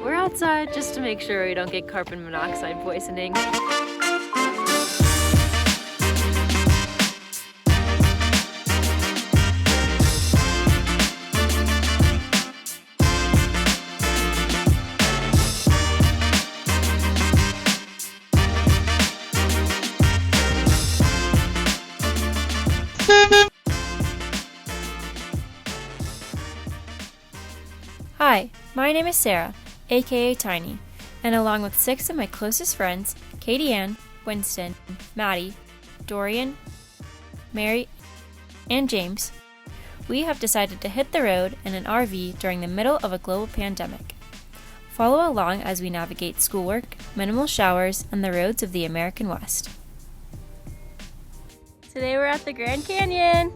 we're outside just to make sure we don't get carbon monoxide poisoning. Hi, my name is Sarah, aka Tiny, and along with 6 of my closest friends, Katie Ann, Winston, Maddie, Dorian, Mary, and James, we have decided to hit the road in an RV during the middle of a global pandemic. Follow along as we navigate schoolwork, minimal showers, and the roads of the American West. Today we're at the Grand Canyon!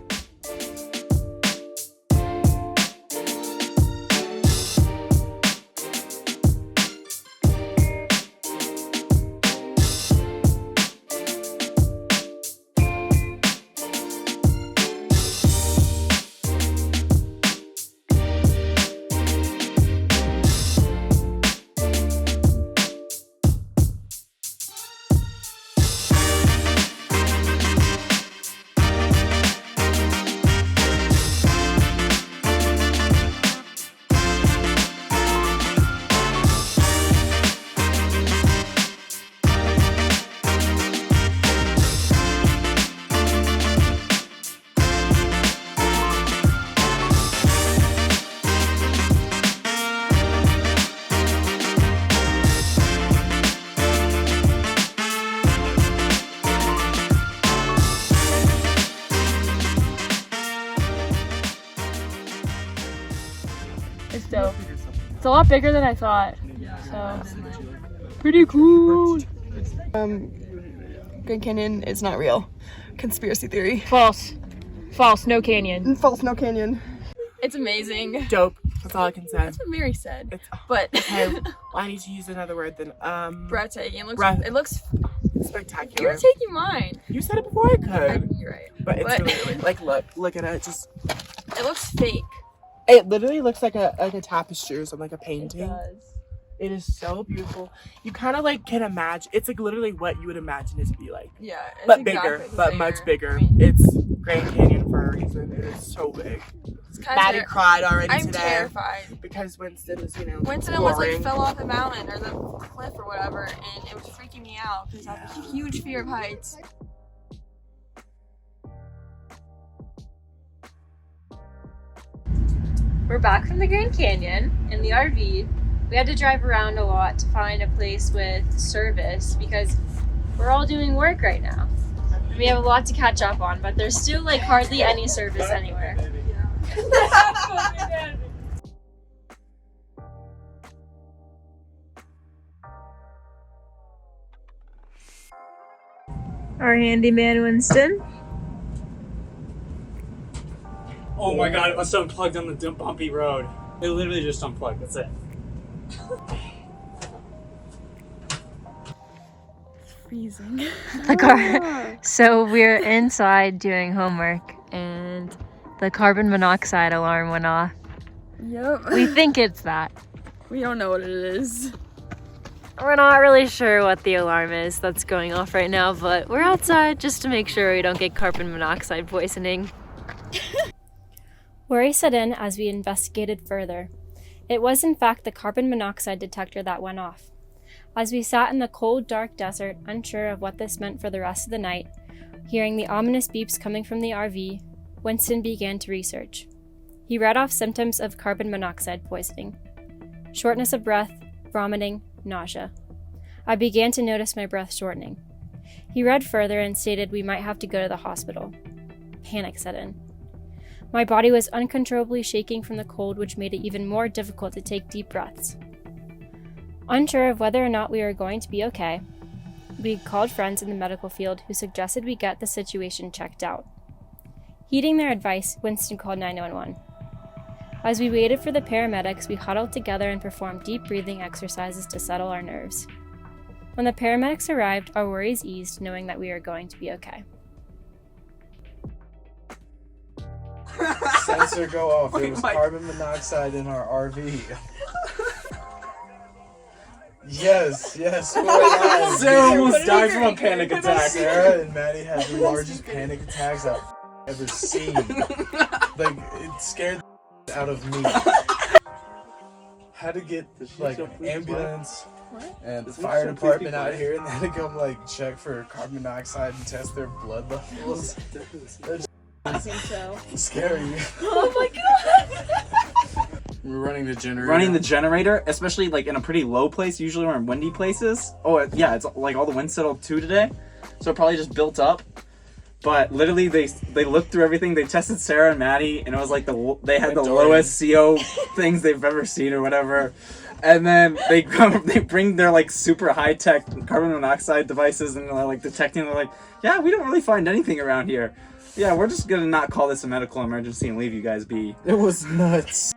It's dope. It's a lot bigger than I thought. So pretty cool. Grand Canyon is not real. Conspiracy theory. False. False. No canyon. False, no canyon. It's amazing. Dope. That's all I can say. That's what Mary said. But Okay, I need to use another word then. breathtaking. It looks. Spectacular. You're taking mine. You said it before I could. You're right. But it's really like look at it. Just It looks fake. it literally looks like a tapestry or something, like a painting. It does. It is so beautiful. You kind of like can imagine. It's like literally what you would imagine it to be like. Yeah. It's But exactly bigger, but much bigger. It's Grand Canyon for a reason. It is so big. Maddie cried already I'm today. terrified. Because Winston was, Winston almost like exploring. fell off the mountain or the cliff or whatever, and it was freaking me out because I have a huge fear of heights. We're back from the Grand Canyon in the RV. We had to drive around a lot to find a place with service because we're all doing work right now. We have a lot to catch up on, but there's still like hardly any service anywhere. Our handyman Winston. Oh my god, it must have unplugged on the bumpy road. It literally just unplugged, that's it. Freezing. The car. So we're inside doing homework and the carbon monoxide alarm went off. Yep. We think it's that. We don't know what it is. We're not really sure what the alarm is that's going off right now, but we're outside just to make sure we don't get carbon monoxide poisoning. Worry set in as we investigated further. It was in fact the carbon monoxide detector that went off. As we sat in the cold, dark desert, unsure of what this meant for the rest of the night, hearing the ominous beeps coming from the RV, Winston began to research. He read off symptoms of carbon monoxide poisoning: shortness of breath, vomiting, nausea. I began to notice my breath shortening. He read further and stated we might have to go to the hospital. Panic set in. My body was uncontrollably shaking from the cold, which made it even more difficult to take deep breaths. Unsure of whether or not we were going to be okay, we called friends in the medical field who suggested we get the situation checked out. Heeding their advice, Winston called 911. As we waited for the paramedics, we huddled together and performed deep breathing exercises to settle our nerves. When the paramedics arrived, our worries eased, knowing that we were going to be okay. Sensor go off. There was Mike. carbon monoxide in our RV. Yes, yes. Who are that? Sarah almost died from a panic attack. Sarah and Maddie had the largest panic attacks I've ever seen. Like, it scared the out of me. Had to get like ambulance and the fire department out here, and they had to come like check for carbon monoxide and test their blood levels. I think so. Scary. Oh my god! We're running the generator. Running the generator, especially like in a pretty low place. Usually we're in windy places. Oh yeah, it's like all the wind settled too today, so it probably just built up. But literally, they looked through everything. They tested Sarah and Maddie, and it was like they had the Dorian. lowest CO things they've ever seen or whatever. And then they bring their like super high tech carbon monoxide devices, and they're like detecting. They're like, yeah, we don't really find anything around here. Yeah, we're just gonna not call this a medical emergency and leave you guys be. It was nuts.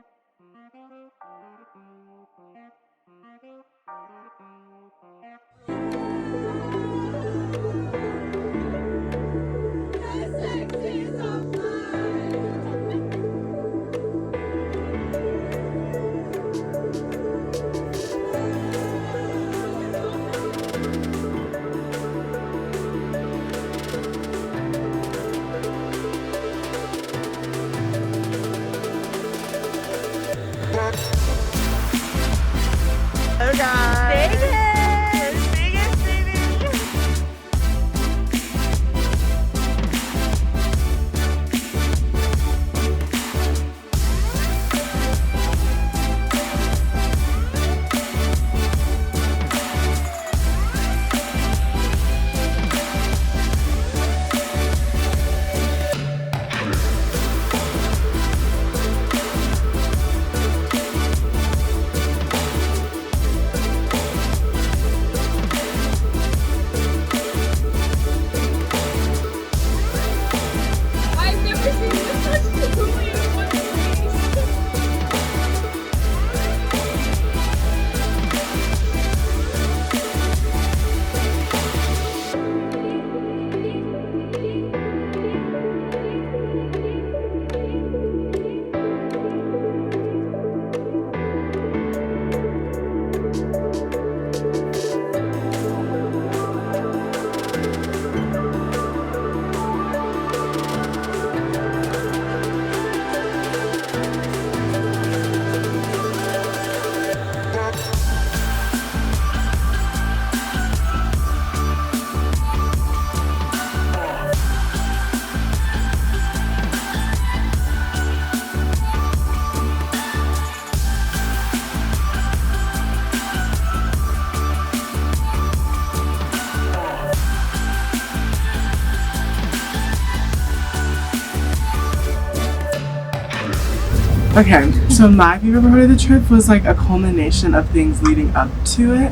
Okay, so my favorite part of the trip was like a culmination of things leading up to it.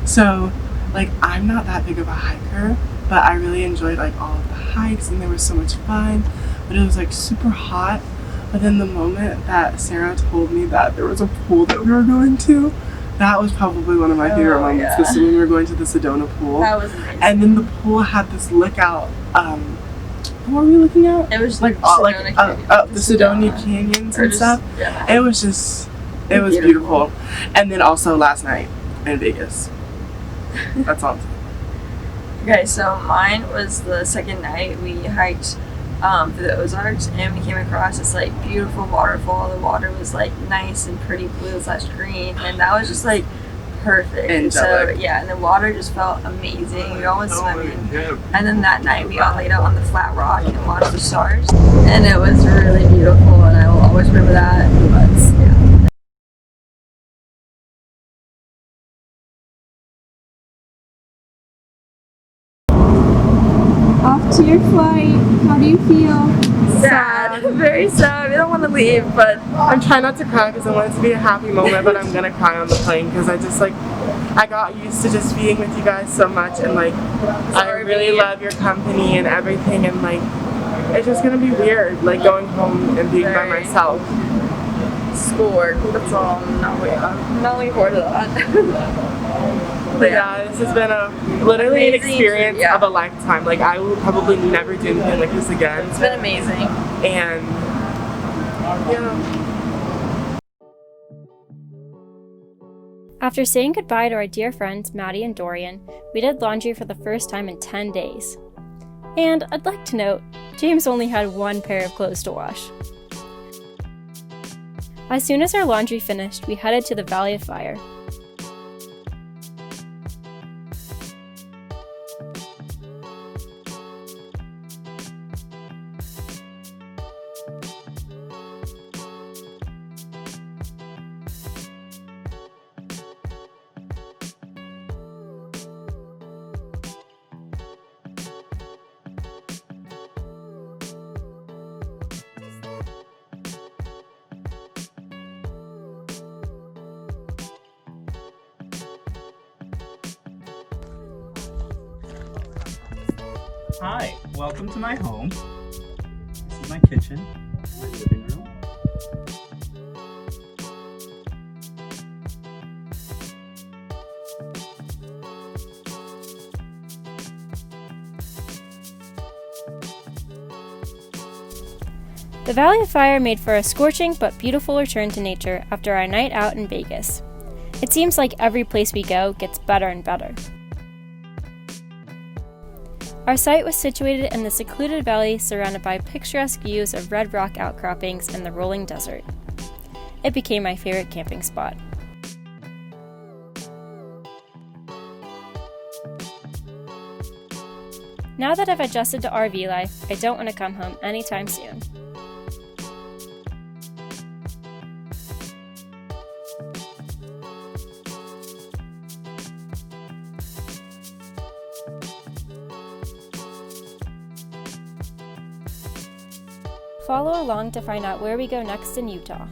So, like, I'm not that big of a hiker, but I really enjoyed like all of the hikes and they were so much fun. But it was like super hot. But then the moment that Sarah told me that there was a pool that we were going to, that was probably one of my favorite moments. Because when we were going to the Sedona pool, That was amazing. and then the pool had this lookout. What were we looking at? It was Like Sedona Canyon. the Sedona canyons Or and just- stuff. Yeah. It was just, it was beautiful. And then also last night in Vegas. That's all. Okay, so mine was the second night. We hiked through the Ozarks and we came across this like beautiful waterfall. The water was like nice and pretty blue/green, and that was just like perfect. And so Angelic. yeah, and the water just felt amazing. We all went swimming, and then that night we all laid out on the flat rock and watched the stars, and it was really beautiful. And I will always remember that. But yeah. Off to your flight. How do you feel? Sad, very sad. We don't want to leave, but I'm trying not to cry because I want it to be a happy moment, but I'm gonna cry on the plane because I just like, I got used to just being with you guys so much, and like, I really love your company and everything, and like, it's just gonna be weird, like going home and being by Very. myself. schoolwork. That's all. I'm not looking forward to that. But yeah, this has been literally an Amazing, experience yeah. of a lifetime. Like, I will probably never do anything like this again. It's been amazing. And yeah. After saying goodbye to our dear friends Maddie and Dorian, we did laundry for the first time in 10 days. And I'd like to note, James only had one pair of clothes to wash. As soon as our laundry finished, we headed to the Valley of Fire. Hi, welcome to my home. This is my kitchen, my living room. The Valley of Fire made for a scorching but beautiful return to nature after our night out in Vegas. It seems like every place we go gets better and better. Our site was situated in the secluded valley surrounded by picturesque views of red rock outcroppings and the rolling desert. It became my favorite camping spot. Now that I've adjusted to RV life, I don't want to come home anytime soon. Follow along to find out where we go next in Utah.